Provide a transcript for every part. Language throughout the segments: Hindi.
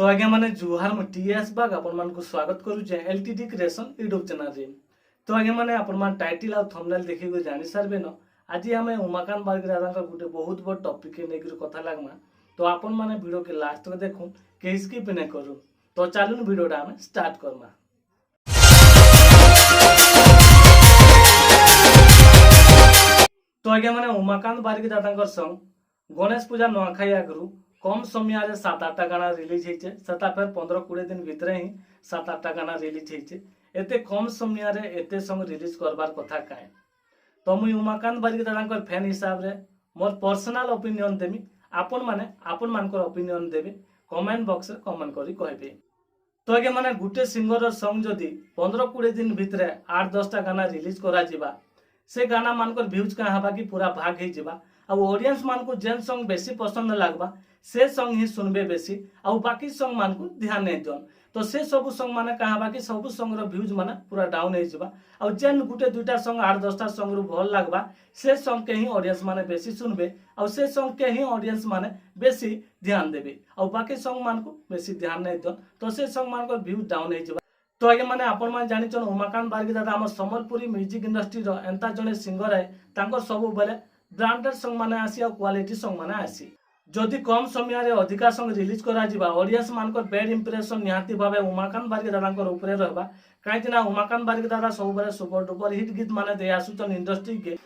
तो आज्ञा माने जुहार मु टीएस बाग आपण मान को स्वागत करू जे एलटीडी क्रिएशन यूट्यूब चैनल रे। तो आज्ञा माने आपण मान टाइटल और थंबनेल देखि को जानि सरबे न। आज हमें उमाकांत बाग दादा का गुटे बहुत बड़ टॉपिक के नेकर कथा लागमा। तो आपण माने वीडियो के लास्ट तक देखु के स्किप न करू। तो चालू वीडियोटा हम स्टार्ट करमा। तो आज्ञा माने उमाकांत बाग दादा संग गणेश पूजा नुआखाई आगरू कम समय 7-8 गाना रिलीज होइछे। सेटा फिर 15-20 दिन भीतर ही 7-8 गाना रिलीज होइछे। एते कम समय रे एते सॉन्ग रिलीज करबार कथा काए। तो मुई उमाकांत बारिक दादा फैन हिसाब रे मोर पर्सनल ओपिनियन देमी। आपन मानकर ओपिनियन देबे कमेंट बॉक्स रे कमेंट करी कहबे। तो आगे माने गुटे सिंगर सॉन्ग जदी 15-20 दिन भीतर 8-10 गाना रिलीज करा जिबा से गाना मानकर व्यूज का हबा कि पूरा भाग ही जिबा। आ ऑडियंस मान को जेन सॉन्ग बेसी पसंद लागबा से सॉन्ग ही सुनबे बेसी। आ बाकी सॉन्ग मान को ध्यान नहीं जन। तो से सब सॉन्ग माने कहा कि सब सॉन्ग रो व्यूज माने पूरा डाउन हो जिबा। आ जेन गुटे दुटा सॉन्ग 8-10 सॉन्ग रो भल लागबा से सॉन्ग के ही ऑडियंस माने बेसी सुनबे। आ से सॉन्ग के ही ऑडियंस माने बेसी ध्यान देबे। आ बाकी सॉन्ग मान को बेसी ध्यान नहीं जन। तो से सॉन्ग मान को व्यूज डाउन हो जिबा। तो आगे माने आपण मान जानि छन उमाकांत बारिक दादा हम संबलपुरी म्यूजिक इंडस्ट्री रो एंता जने सिंगर है। तांको सब बेले ब्रांडेड सॉन्ग माने आसी और क्वालिटी सॉन्ग माने आसी। जदि कम समय रे अधिका सॉन्ग रिलीज करा जिबा ऑडियंस मानकर बैड इंप्रेशन निहाती भाबे उमाकांत बारिक दादा ऊपर रहबा। काहे ना उमाकांत बारिक दादा सब बेले सुपर डुपर हिट गीत माने दे आसुचन इंडस्ट्री के।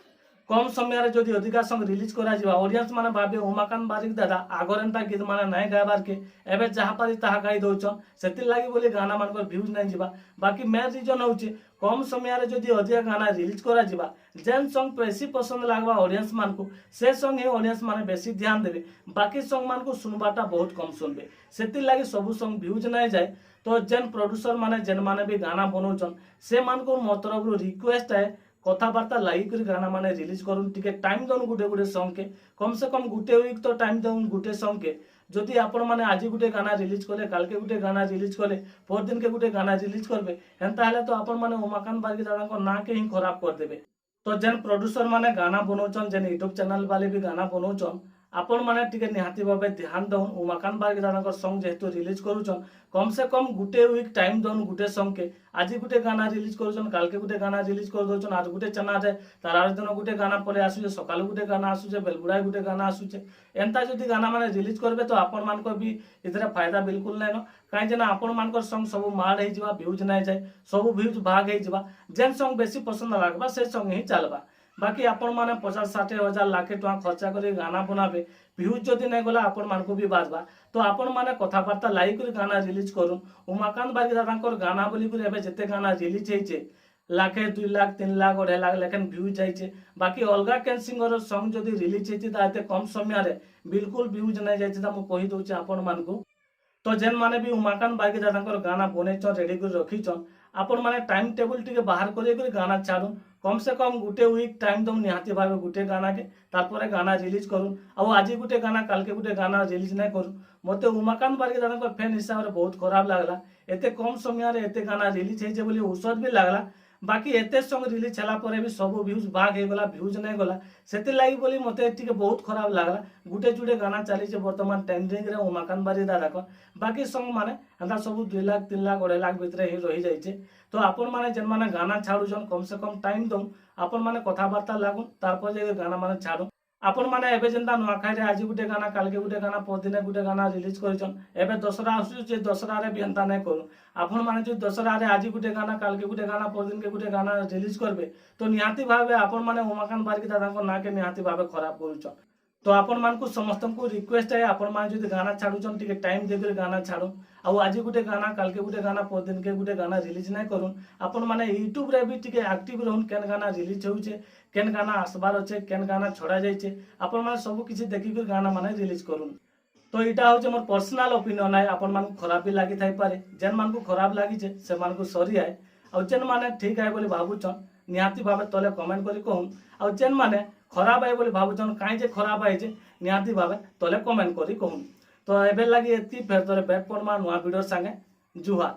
कम समय रे जदि अधिका सॉन्ग रिलीज करा जिबा ऑडियंस माने भाबे उमाकांत बारिक दादा आगरेंता गीत माने नाय गायबार के एबे जहा पारी ताहा गाई दोचन सेति लागि बोली गाना मानकर व्यूज नै जिबा। बाकी मेन रीजन होउची कम समय रे जदि अधिका गाना रिलीज करा जिबा जेन सॉन्ग बेसी पसंद लागबा ऑडियंस मान को से सॉन्ग ही ऑडियंस माने बेसी ध्यान देबे। बाकी सॉन्ग मान को सुनबाटा बहुत कम सुनबे। सेति लागि सब सॉन्ग व्यूज नै जाय। तो जेन प्रोड्यूसर माने जेन माने भी गाना बनौचन से मान को मोर तरफ रिक्वेस्ट है कथाबार्ता लाइक कर गाना माने रिलीज करूँ टिके टाइम दउन गुटे सॉन्ग के कम से कम गुटे वीक तो टाइम दउन गुटे सॉन्ग के। जदि आपण माने आज गुटे गाना रिलीज कले काल के गुटे गाना रिलीज कले पर दिन के गुटे गाना रिलीज करबे हेंता हेले तो आपण माने उमाकांत बारिक दादा को ना के ही खराब कर देबे। तो जेन प्रोड्यूसर माने गाना बनौचन जेन यूट्यूब चैनल वाले भी गाना बनौचन आपण माने टिके निहाती भाबे ध्यान दउन उमाकांत बारिक दादा सॉन्ग जेहेतु रिलीज करूचन कम से कम गुटे वीक टाइम दउन गुटे सॉन्ग के। आज गुटे गाना रिलीज करूचन काल के गुटे गाना रिलीज कर दोचन आज गुटे चैनल रे तार आर दिन गुटे गाना पले आसुचे सकाल गुटे गाना आसुचे बेलबुड़ाई गुटे गाना आसुचे एंता जदि गाना माने रिलीज करबे तो आपण मान को भी इधर फायदा बिल्कुल नै न। काहे जे ना आपण मान को सॉन्ग सब मार हे जिबा व्यूज नै जाय सब व्यूज भाग हे जिबा। जेन सॉन्ग बेसी पसंद लागबा से सॉन्ग ही चलबा। बाकी आपण माने 50-60 हजार लाख टका खर्चा कर गाना बनाबे व्यूज जदि नहीं गला आपण मान को भी बाजबा। तो आपण माने कथाबार्ता लाइक कर गाना रिलीज करूँ उमाकांत बारिक दादा गाना बोली कर एबे जते गाना रिलीज होइछे लाखे 2 लाख 3 लाख 2.5 लाख लेकिन व्यूज जाइछे। बाकी अलगा कैन सिंगर सॉन्ग जदि रिलीज होइछे त एते कम समय रे बिल्कुल व्यूज नहीं जाइछे त म कहि दोचे आपण मान को। तो जेन माने भी उमाकांत बारिक दादा गाना बनैछन रेडी कर रखिछन आपण माने टाइम टेबल टिके बाहर करे गाना छाड़ू कम से कम गुटे वीक टाइम दउन निहाती भाबे गुटे गाना के तारपरे गाना रिलीज करूँ। आ आज गुटे गाना काल के गुटे गाना रिलीज नहीं करूँ मते उमाकांत बारिक दादा फैन हिसाब रे बहुत खराब लागला। एते कम समय रे एते गाना रिलीज होइछे बोली औषध भी लागला। बाकी एते सॉन्ग रिलीज छला परे भी सब व्यूज भाग हे गला व्यूज नहीं गला सेते लागि बोली मते टिके बहुत खराब लागला। गुटे जुटे गाना चली छे वर्तमान ट्रेंडिंग रे उमाकांत बारिक दादा को बाकी सॉन्ग माने अंदा सब 2 लाख 3 लाख 2.5 लाख भीतर ही रही जाइछे। तो आपण माने जेन माने गाना छाड़ुछन कम से कम टाइम दउन आपण माने कथाबार्ता लागुन तारपर जे गाना माने छाड़ू। आपण माने एबे जेंता नुआखाई रे आज गुटे गाना काल के गुटे गाना पर दिने गुटे गाना रिलीज करिछन एबे दशरा आसु जे दशरा रे भी एंता नहीं करू। आपण माने जो दशरा रे आज गुटे गाना काल के गुटे गाना पर दिन के गुटे गाना रिलीज करबे तो निहाती भाबे आपण माने उमाकांत बारिक दादा को ना के निहाती भाबे खराब करूछन। तो आपण मान को समस्त को रिक्वेस्ट है आपण मान जदि गाना छाड़ुछन टिके टाइम देकर गाना छाड़ू। आ आज गुटे गाना काल के गुटे गाना पर दिन के गुटे गाना रिलीज नहीं करूँ आपण माने यूट्यूब रे भी टिके एक्टिव रहून केन गाना रिलीज होउछे केन गाना आसबार अच्छे केन गाना छड़ा जाइछे आपण माने सब किछि देखि कर गाना माने रिलीज करूँ। तो इटा होचे मोर पर्सनल ओपिनियन है आपण मान को खराब भी लागि थाई पारे जेन मान को खराब लागिछे से मान को सॉरी है आ जेन माने ठीक है बोली भाबुछन निहाती भाबे तले कमेंट करी कहूँ आ जेन माने खराब है बोली भाबुछन काई जे खराब है जे निहाती भाबे तले कमेंट करी कहूँ। तो एबे लागि एति फेर तोरे बैक परमा नुआ वीडियो संगे जुहार।